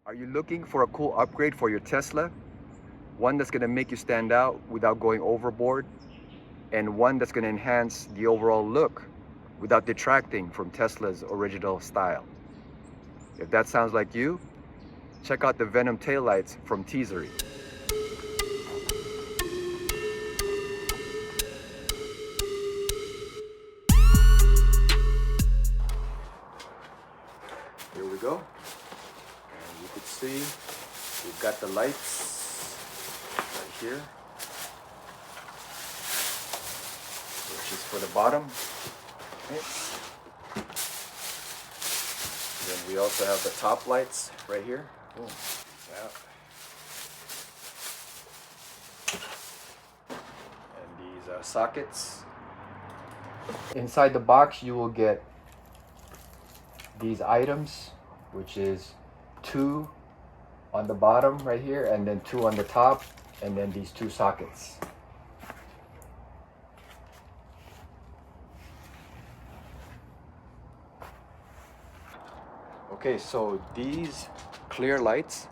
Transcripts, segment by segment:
Are you looking for a cool upgrade for your Tesla? One that's going to make you stand out without going overboard, and one that's going to enhance the overall look without detracting from Tesla's original style. If that sounds like you, check out the Venom Taillights from Tesery. Here we go. And you can see we've got the lights right here, which is for the bottom. Okay. Then we also have the top lights right here. Boom. Yeah. And these sockets. Inside the box you will get these items, which is 2 on the bottom right here, and then 2 on the top, and then these 2 sockets. Okay, so these clear lights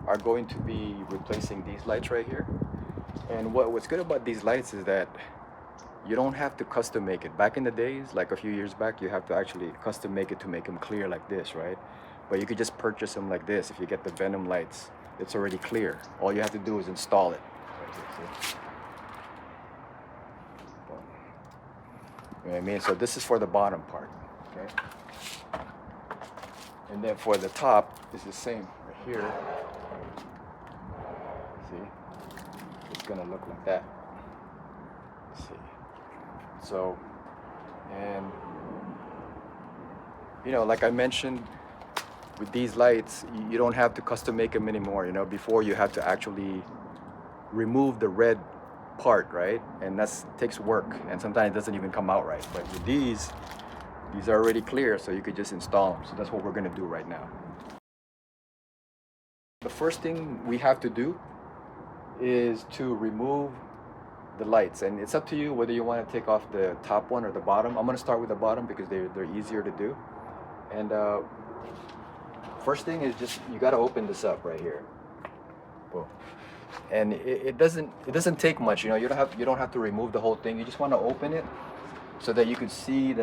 are going to be replacing these lights right here. And what's good about these lights is that you don't have to custom make it. Back in the days, like a few years back, you have to actually custom make it to make them clear like this, right? But you could just purchase them like this. If you get the Venom lights, it's already clear. All you have to do is install it. Right here, see? You know what I mean? So this is for the bottom part, okay? And then for the top, it's the same right here. See? It's gonna look like that. Let's see. So, and you know, like I mentioned, with these lights, you don't have to custom make them anymore. You know, before you have to actually remove the red part, right? And that takes work, and sometimes it doesn't even come out right. But with these are already clear, so you could just install them. So that's what we're gonna do right now. The first thing we have to do is to remove the lights, and it's up to you whether you want to take off the top one or the bottom. I'm going to start with the bottom because they're easier to do. And first thing is just you got to open this up right here. Boom. And it doesn't take much, you know. You don't have to remove the whole thing. You just want to open it so that you can see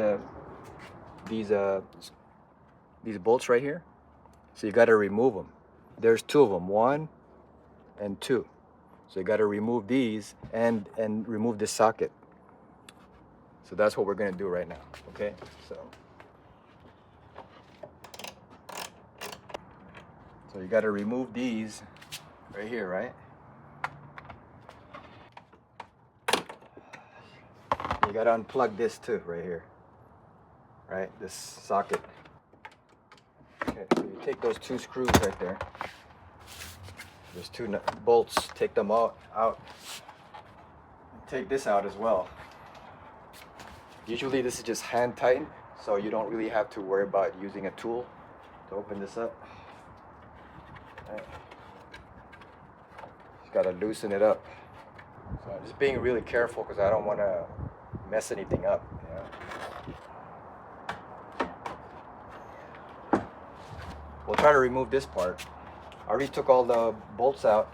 these bolts right here. So you got to remove them. There's 2 of them, 1 and 2. So you got to remove these and remove this socket. So that's what we're going to do right now. Okay, so you got to remove these right here, right? You got to unplug this too right here, right? This socket. Okay, so you take those 2 screws right there. There's 2 bolts. Take them out. Take this out as well. Usually this is just hand tightened, so you don't really have to worry about using a tool to open this up. Right. Just gotta loosen it up. So I'm just being really careful because I don't want to mess anything up. Yeah. We'll try to remove this part. I already took all the bolts out,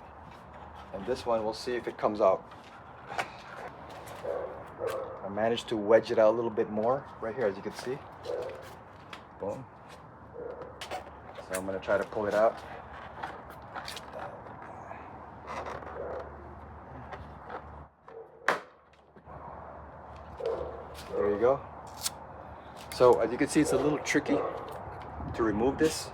and this one, we'll see if it comes out. I managed to wedge it out a little bit more right here, as you can see. Boom. So I'm going to try to pull it out. There you go. So as you can see, it's a little tricky to remove this.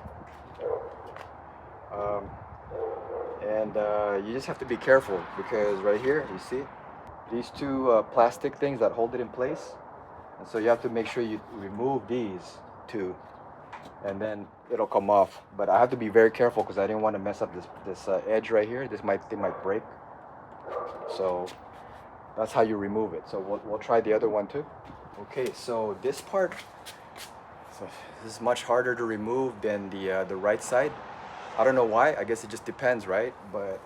You just have to be careful because right here, you see these 2 plastic things that hold it in place, and so you have to make sure you remove these 2, and then it'll come off. But I have to be very careful because I didn't want to mess up this edge right here. They might break. So that's how you remove it. So we'll try the other one too. Okay, so this part, so this is much harder to remove than the right side. I don't know why. I guess it just depends, right? But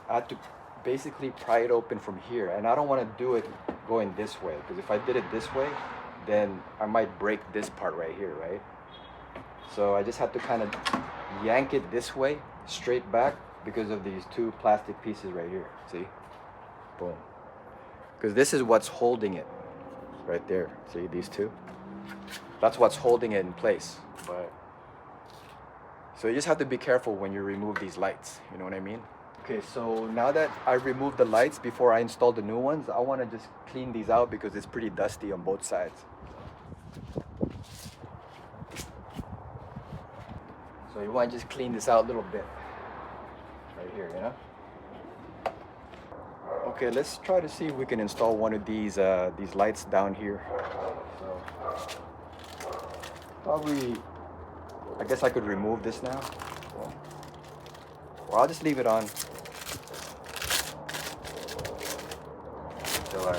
I have to basically pry it open from here, and I don't want to do it going this way, because if I did it this way, then I might break this part right here, right? So I just have to kind of yank it this way, straight back, because of these two plastic pieces right here. See? Boom. Because this is what's holding it right there. See these two? That's what's holding it in place. But so you just have to be careful when you remove these lights. You know what I mean? Okay, so now that I removed the lights before I installed the new ones, I want to just clean these out because it's pretty dusty on both sides. So you want to just clean this out a little bit right here, you know? Okay, let's try to see if we can install one of these lights down here. So probably, I guess I could remove this now. Or I'll just leave it on. So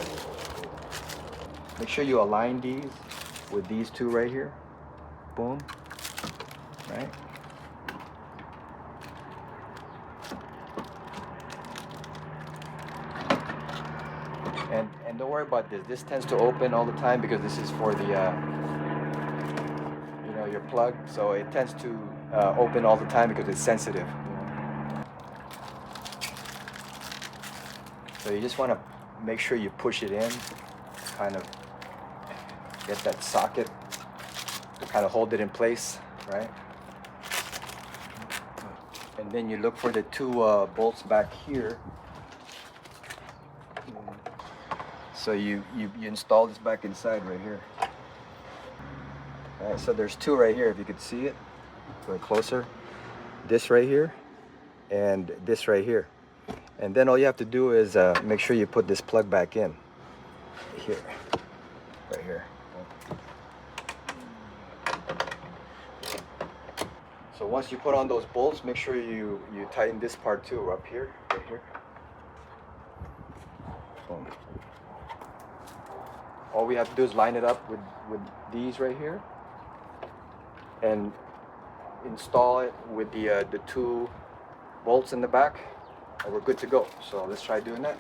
make sure you align these with these two right here. Boom. Right? And don't worry about this. This tends to open all the time because this is for the you know, your plug. So it tends to open all the time because it's sensitive. So you just want to make sure you push it in, kind of get that socket to kind of hold it in place, right? And then you look for the two bolts back here. So you install this back inside right here. All right, so there's two right here, if you could see it. Going closer. This right here and this right here. And then all you have to do is make sure you put this plug back in. Here. Right here. So once you put on those bolts, make sure you tighten this part too, up here, right here. Boom. All we have to do is line it up with these right here and install it with the two bolts in the back, and we're good to go. So let's try doing that.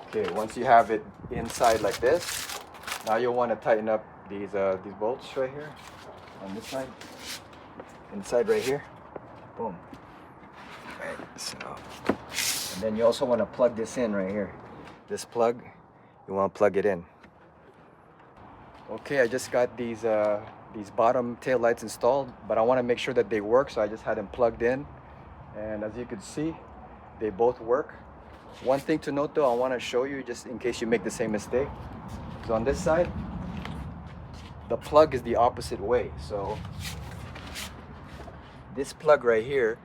Okay, once you have it inside like this, now you'll want to tighten up these bolts right here on this side, inside right here. Boom. Right, so, and then you also want to plug this in right here. This plug, you want to plug it in. Okay, I just got these bottom tail lights installed, but I want to make sure that they work, so I just had them plugged in. And as you can see, they both work. One thing to note though, I want to show you just in case you make the same mistake. So on this side, the plug is the opposite way. So this plug right here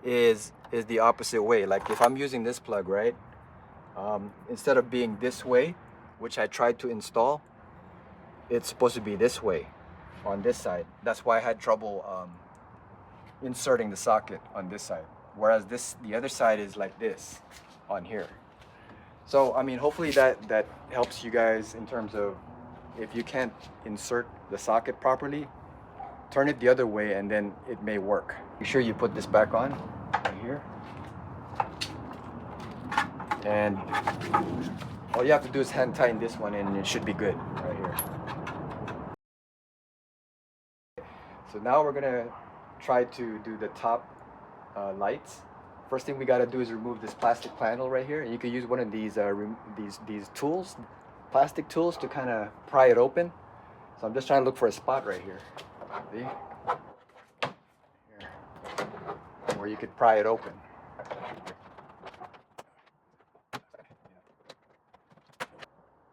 is the opposite way. Like if I'm using this plug, right, instead of being this way, which I tried to install, it's supposed to be this way on this side. That's why I had trouble inserting the socket on this side. Whereas the other side is like this on here. So I mean, hopefully that helps you guys in terms of if you can't insert the socket properly, turn it the other way and then it may work. Make sure you put this back on right here. And all you have to do is hand tighten this one in and it should be good right here. So now we're gonna try to do the top lights. First thing we gotta do is remove this plastic panel right here. And you can use one of these tools, plastic tools, to kind of pry it open. So I'm just trying to look for a spot right here. See? Here. Where you could pry it open.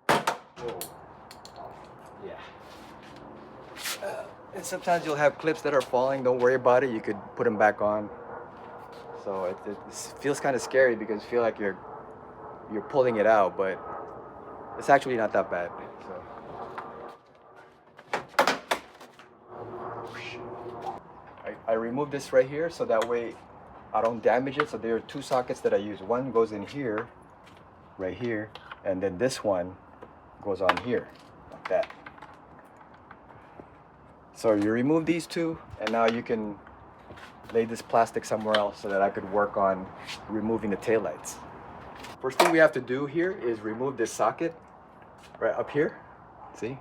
Whoa. Yeah. And sometimes you'll have clips that are falling. Don't worry about it. You could put them back on. So it feels kind of scary because you feel like you're pulling it out, but it's actually not that bad. So I removed this right here so that way I don't damage it. So there are two sockets that I use. One goes in here, right here, and then this one goes on here, like that. So you remove these two, and now you can lay this plastic somewhere else so that I could work on removing the taillights. First thing we have to do here is remove this socket right up here. See?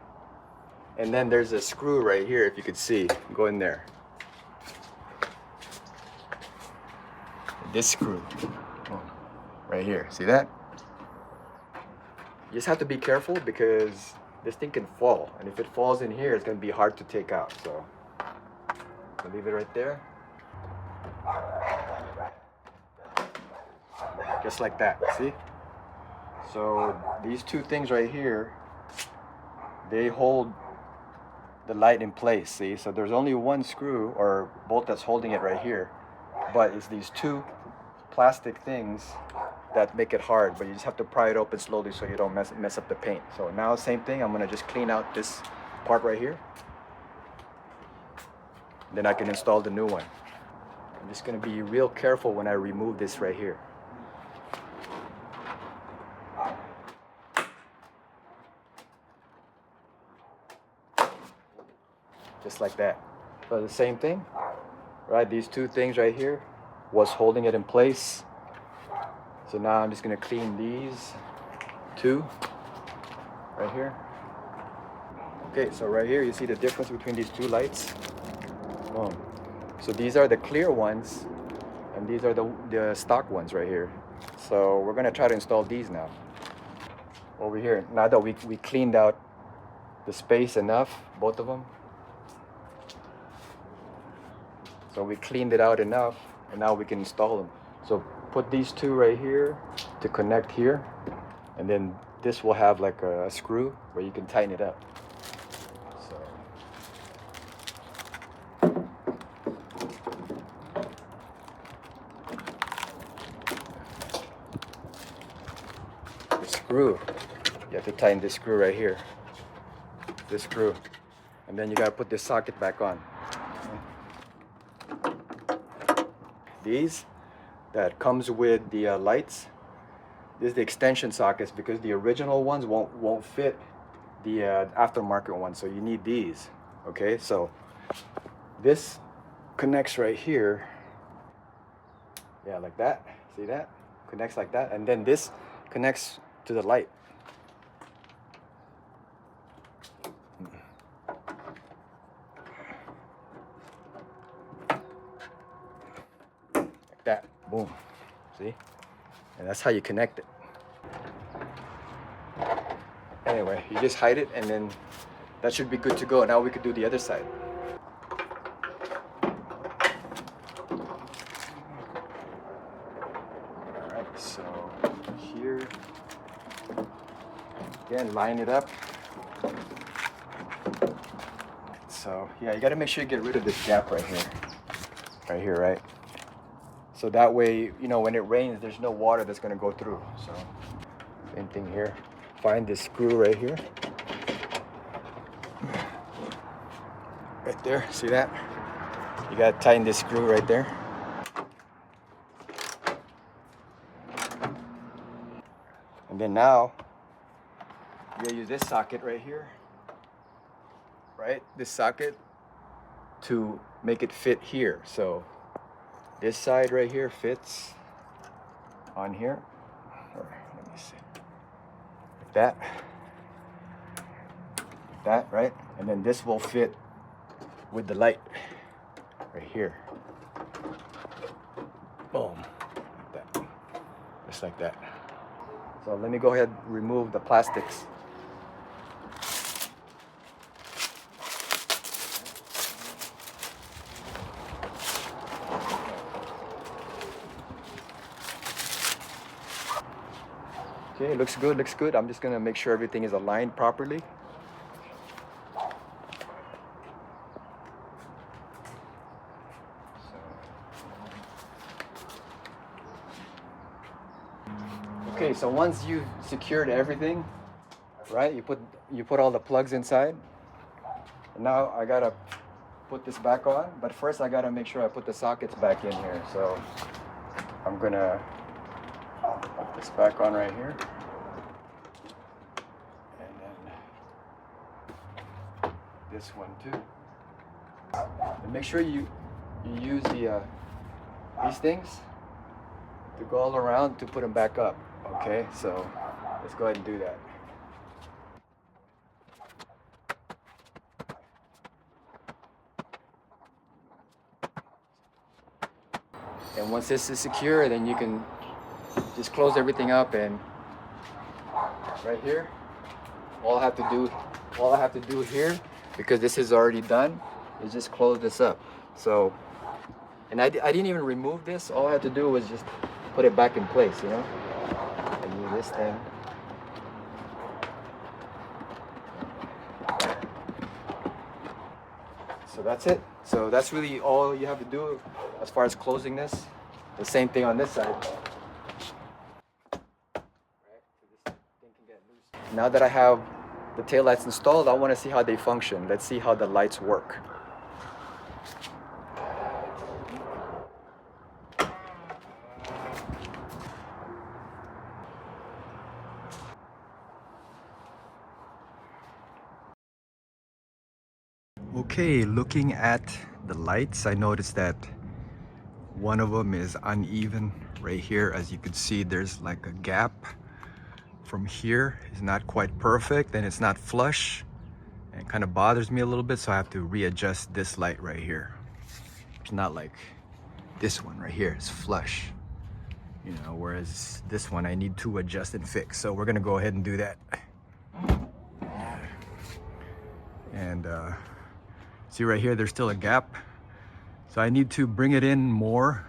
And then there's a screw right here, if you could see. Go in there. This screw. Right here. See that? You just have to be careful because this thing can fall. And if it falls in here, it's going to be hard to take out. So I'll leave it right there. Just like that. See? So these two things right here, they hold the light in place. See? So there's only one screw or bolt that's holding it right here. But it's these two plastic things that make it hard, but you just have to pry it open slowly so you don't mess up the paint. So now same thing, I'm gonna just clean out this part right here. Then I can install the new one. I'm just gonna be real careful when I remove this right here. Just like that. So the same thing, right? These two things right here was holding it in place. So now I'm just going to clean these two right here. Okay, so right here you see the difference between these two lights. Boom. So these are the clear ones and these are the stock ones right here. So we're going to try to install these now. Over here, now that we cleaned out the space enough, both of them. So we cleaned it out enough and now we can install them. So put these two right here to connect here, and then this will have like a screw where you can tighten it up. So the screw, you have to tighten this screw right here, this screw, and then you got to put this socket back on. These that comes with the lights, this is the extension sockets because the original ones won't fit the aftermarket ones, so you need these. Okay, so this connects right here, yeah, like that. See that? Connects like that, and then this connects to the light. Like that. Boom. See? And that's how you connect it. Anyway, you just hide it and then that should be good to go. Now we could do the other side. Alright, so here, again, line it up. So yeah, you gotta make sure you get rid of this gap right here. Right here, right? So that way, you know, when it rains, there's no water that's going to go through. So, same thing here. Find this screw right here. Right there. See that? You got to tighten this screw right there. And then now, you're going to use this socket right here. Right? This socket to make it fit here. So, this side right here fits on here. Or, let me see. Like that. Like that, right? And then this will fit with the light right here. Boom. Like that. Just like that. So let me go ahead and remove the plastics. Okay, looks good, looks good. I'm just gonna make sure everything is aligned properly. Okay, so once you've secured everything, right? You put all the plugs inside. Now I gotta put this back on, but first I gotta make sure I put the sockets back in here. So I'm gonna put this back on right here. And then this one too. And make sure you use these things to go all around to put them back up. Okay, so let's go ahead and do that. And once this is secure, then you can just close everything up, and right here, all I have to do here, because this is already done, is just close this up. So, and I didn't even remove this. All I had to do was just put it back in place, you know? And use this thing. So that's it. So that's really all you have to do as far as closing this. The same thing on this side. Now that I have the taillights installed, I want to see how they function. Let's see how the lights work. Okay, looking at the lights, I noticed that one of them is uneven right here. As you can see, there's like a gap from here. It's not quite perfect, and it's not flush, and it kind of bothers me a little bit, so I have to readjust this light right here. It's not like this one right here is flush, you know, whereas this one I need to adjust and fix. So we're gonna go ahead and do that. And see right here, there's still a gap. So I need to bring it in more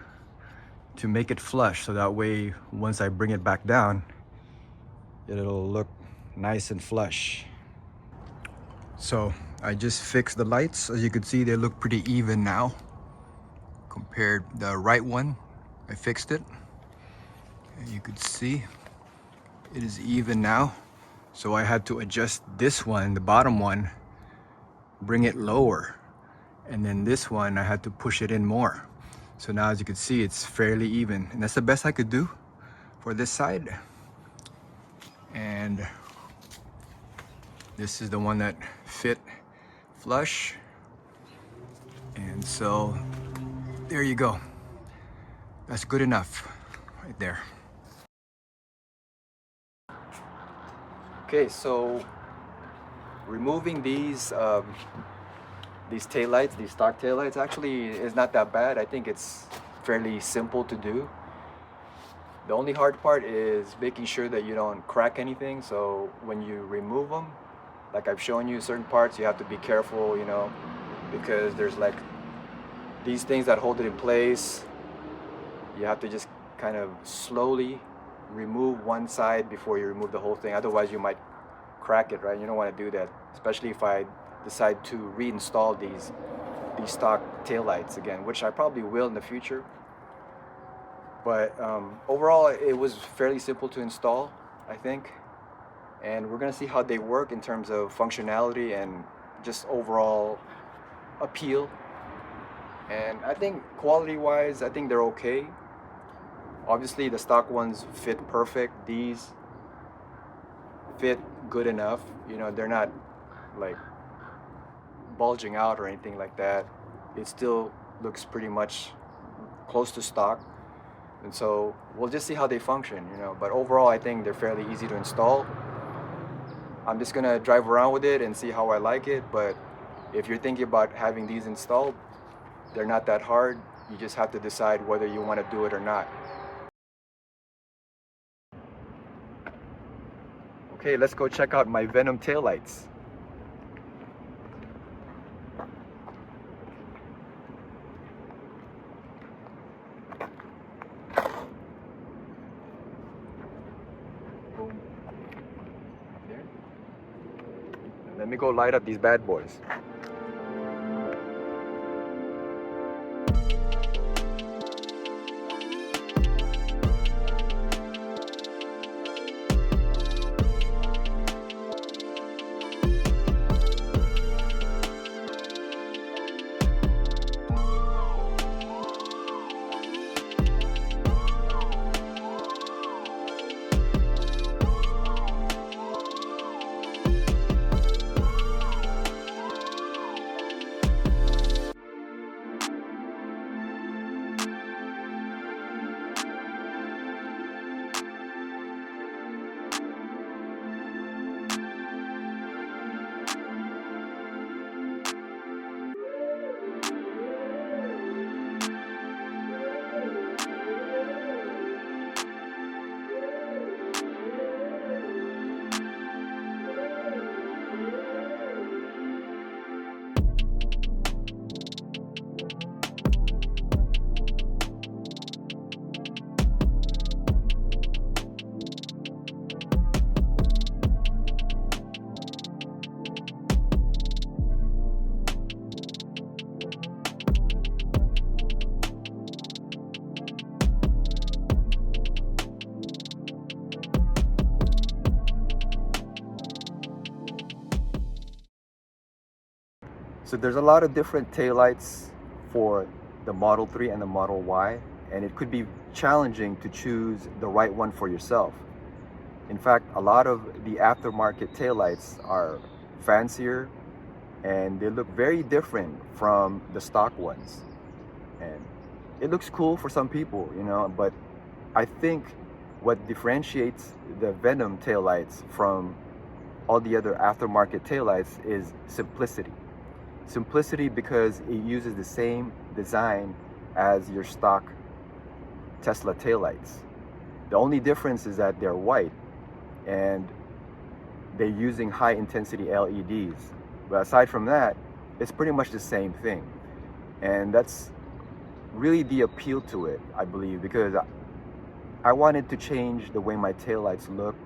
to make it flush, so that way once I bring it back down, it'll look nice and flush. So I just fixed the lights. As you can see, they look pretty even now. Compared the right one, I fixed it. And you could see it is even now. So I had to adjust this one, the bottom one, bring it lower. And then this one, I had to push it in more. So now, as you can see, it's fairly even. And that's the best I could do for this side. And this is the one that fit flush. And so there you go. That's good enough right there. Okay, so removing these taillights, these stock taillights, actually is not that bad. I think it's fairly simple to do. The only hard part is making sure that you don't crack anything. So when you remove them, like I've shown you certain parts, you have to be careful, you know, because there's like these things that hold it in place. You have to just kind of slowly remove one side before you remove the whole thing. Otherwise you might crack it, right? You don't want to do that, especially if I decide to reinstall these stock taillights again, which I probably will in the future. But overall, it was fairly simple to install, I think. And we're gonna see how they work in terms of functionality and just overall appeal. And I think quality-wise, I think they're okay. Obviously, the stock ones fit perfect. These fit good enough. You know, they're not like bulging out or anything like that. It still looks pretty much close to stock. And so we'll just see how they function, you know. But overall, I think they're fairly easy to install. I'm just gonna drive around with it and see how I like it. But if you're thinking about having these installed, they're not that hard. You just have to decide whether you want to do it or not. Okay, let's go check out my Venom taillights. Let me go light up these bad boys. So there's a lot of different taillights for the Model 3 and the Model Y, and it could be challenging to choose the right one for yourself. In fact, a lot of the aftermarket taillights are fancier and they look very different from the stock ones. And it looks cool for some people, you know, but I think what differentiates the Venom taillights from all the other aftermarket taillights is simplicity. Simplicity because it uses the same design as your stock Tesla taillights. The only difference is that they're white and they're using high intensity LEDs. But aside from that, it's pretty much the same thing. And that's really the appeal to it, I believe, because I wanted to change the way my taillights look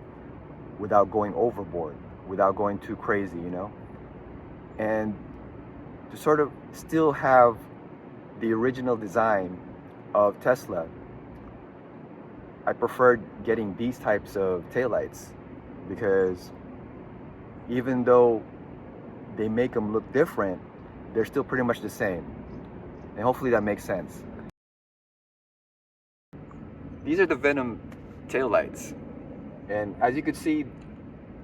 without going overboard, without going too crazy, you know? And to sort of still have the original design of Tesla, I preferred getting these types of taillights because even though they make them look different, they're still pretty much the same. And hopefully that makes sense. These are the Venom taillights. And as you can see,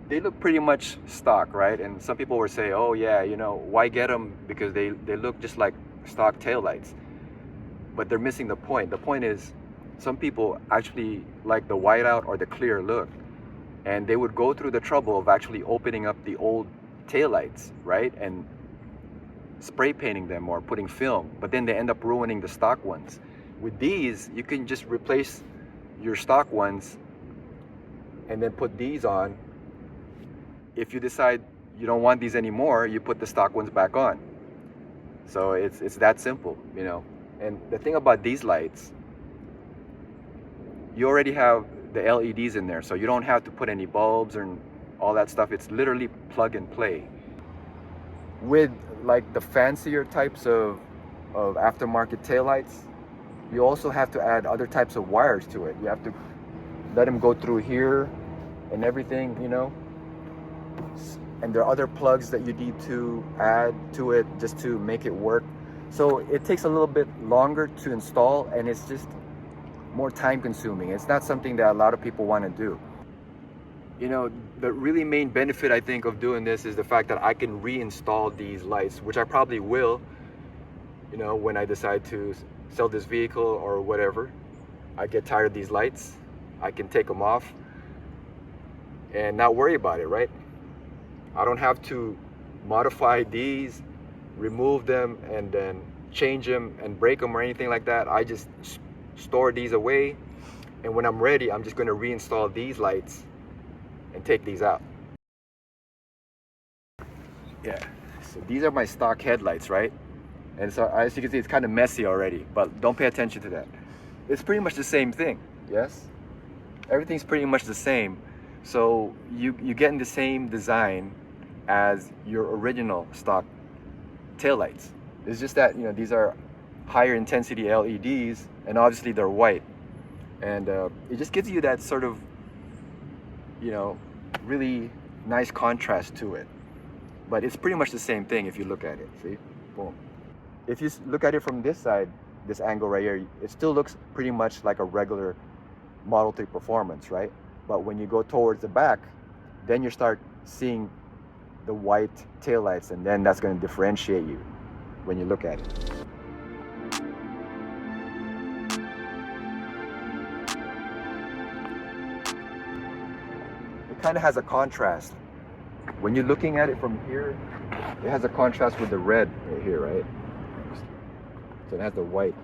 they look pretty much stock, right? And some people would say, oh yeah, you know, why get them? Because they look just like stock taillights. But they're missing the point. The point is, some people actually like the whiteout or the clear look. And they would go through the trouble of actually opening up the old taillights, right? And spray painting them or putting film. But then they end up ruining the stock ones. With these, you can just replace your stock ones and then put these on. If you decide you don't want these anymore, you put the stock ones back on. So it's that simple, you know. And the thing about these lights, you already have the LEDs in there, so you don't have to put any bulbs and all that stuff. It's literally plug and play. With like the fancier types of aftermarket taillights, you also have to add other types of wires to it. You have to let them go through here and everything, you know. And there are other plugs that you need to add to it just to make it work. So it takes a little bit longer to install, and it's just more time consuming. It's not something that a lot of people want to do. You know, the really main benefit I think of doing this is the fact that I can reinstall these lights, which I probably will, you know, when I decide to sell this vehicle or whatever. I get tired of these lights, I can take them off and not worry about it, right? I don't have to modify these, remove them, and then change them and break them or anything like that. I just store these away, and when I'm ready, I'm just going to reinstall these lights and take these out. Yeah, so these are my stock headlights, right? And so as you can see, it's kind of messy already, but don't pay attention to that. It's pretty much the same thing, yes? Everything's pretty much the same. So you get in the same design as your original stock taillights. It's just that, you know, these are higher intensity LEDs, and obviously they're white. And it just gives you that sort of, you know, really nice contrast to it. But it's pretty much the same thing if you look at it, see? Boom. If you look at it from this side, this angle right here, it still looks pretty much like a regular Model 3 Performance, right? But when you go towards the back, then you start seeing the white taillights, and then that's going to differentiate you when you look at it. It kind of has a contrast. When you're looking at it from here, it has a contrast with the red right here, right? So it has the white.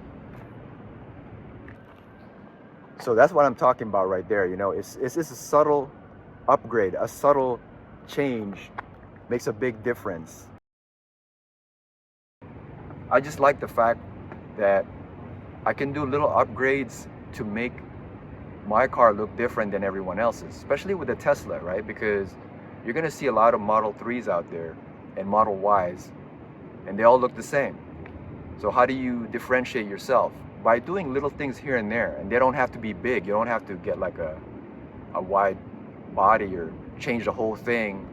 So that's what I'm talking about right there, you know. It's just a subtle upgrade, a subtle change makes a big difference. I just like the fact that I can do little upgrades to make my car look different than everyone else's, especially with the Tesla, right? Because you're gonna see a lot of Model 3s out there and Model Ys, and they all look the same. So how do you differentiate yourself? By doing little things here and there, and they don't have to be big. You don't have to get like a wide body or change the whole thing.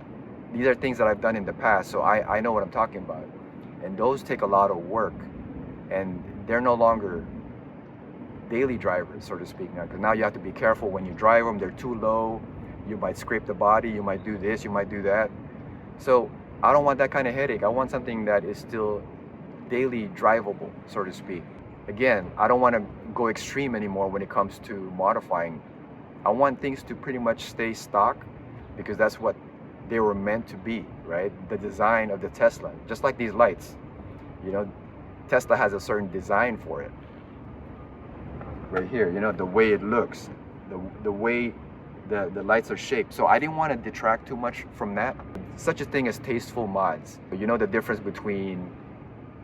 These are things that I've done in the past, so I know what I'm talking about. and those take a lot of work, and they're no longer daily drivers, so to speak, now, because now you have to be careful when you drive them. They're too low, you might scrape the body, you might do this, you might do that. So I don't want that kind of headache. I want something that is still daily drivable, so to speak. Again, I don't want to go extreme anymore when it comes to modifying. I want things to pretty much stay stock, because that's what they were meant to be, right? The design of the Tesla, just like these lights, you know, Tesla has a certain design for it. Right here, you know, the way it looks, the way the lights are shaped. So I didn't want to detract too much from that. Such a thing as tasteful mods. You know the difference between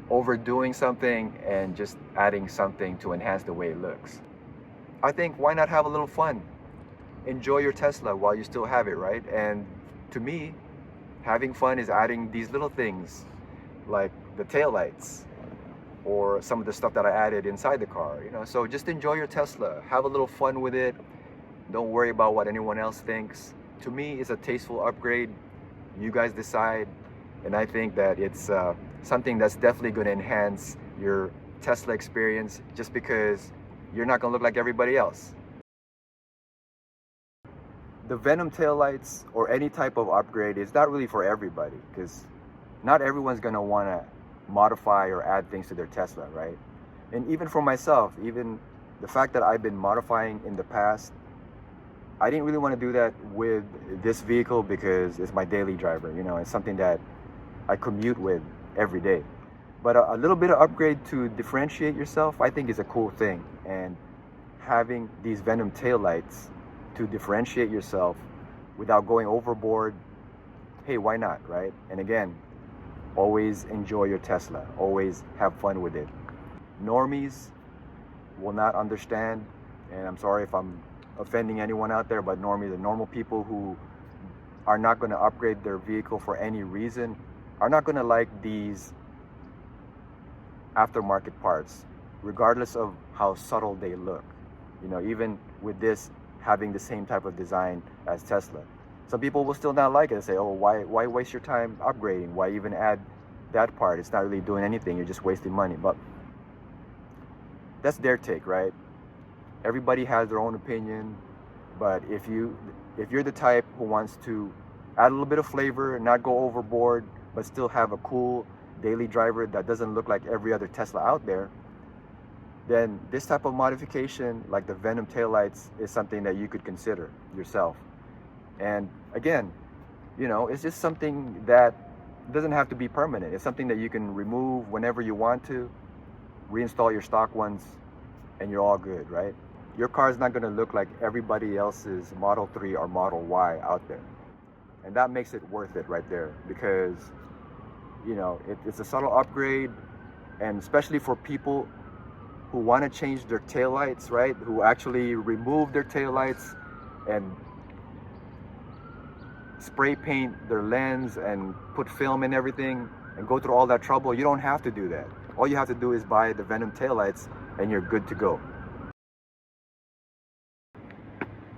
overdoing something and just adding something to enhance the way it looks. I think, why not have a little fun? Enjoy your Tesla while you still have it, right? And to me, having fun is adding these little things like the taillights or some of the stuff that I added inside the car, you know. So just enjoy your Tesla, have a little fun with it. Don't worry about what anyone else thinks. To me, it's a tasteful upgrade. You guys decide, and I think that it's something that's definitely going to enhance your Tesla experience, just because you're not going to look like everybody else. The Venom taillights or any type of upgrade is not really for everybody, because not everyone's going to want to modify or add things to their Tesla, right? And even for myself, even the fact that I've been modifying in the past, I didn't really want to do that with this vehicle because it's my daily driver, you know, it's something that I commute with every day. But a little bit of upgrade to differentiate yourself, I think, is a cool thing. And having these Venom taillights to differentiate yourself without going overboard, hey, why not, right? And again, always enjoy your Tesla, always have fun with it. Normies will not understand, and I'm sorry if I'm offending anyone out there, but normies, the normal people who are not going to upgrade their vehicle for any reason, are not going to like these aftermarket parts, regardless of how subtle they look. You know, even with this having the same type of design as Tesla, some people will still not like it and say, oh, why waste your time upgrading? Why even add that part? It's not really doing anything, you're just wasting money. But that's their take, right? Everybody has their own opinion. But if you're the type who wants to add a little bit of flavor, not go overboard, but still have a cool daily driver that doesn't look like every other Tesla out there, then this type of modification, like the Venom taillights, is something that you could consider yourself. And again, you know, it's just something that doesn't have to be permanent. It's something that you can remove whenever you want to, reinstall your stock ones, and you're all good, right? Your car is not going to look like everybody else's Model 3 or Model Y out there. And that makes it worth it right there, because, you know, it's a subtle upgrade, and especially for people who want to change their taillights, right? Who actually remove their taillights and spray paint their lens and put film and everything and go through all that trouble. You don't have to do that. All you have to do is buy the Venom taillights and you're good to go.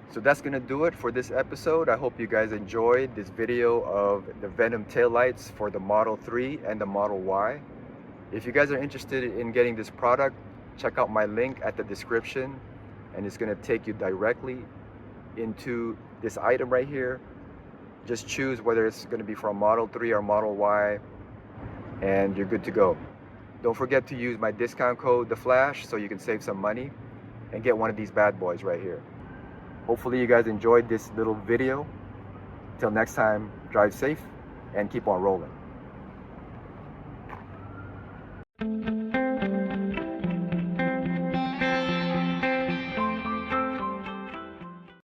So that's gonna do it for this episode. I hope you guys enjoyed this video of the Venom taillights for the Model 3 and the Model Y. If you guys are interested in getting this product, check out my link at the description, and it's gonna take you directly into this item right here. Just choose whether it's gonna be for a Model 3 or Model Y, and you're good to go. Don't forget to use my discount code, The Flash, so you can save some money and get one of these bad boys right here. Hopefully you guys enjoyed this little video. Till next time, drive safe and keep on rolling.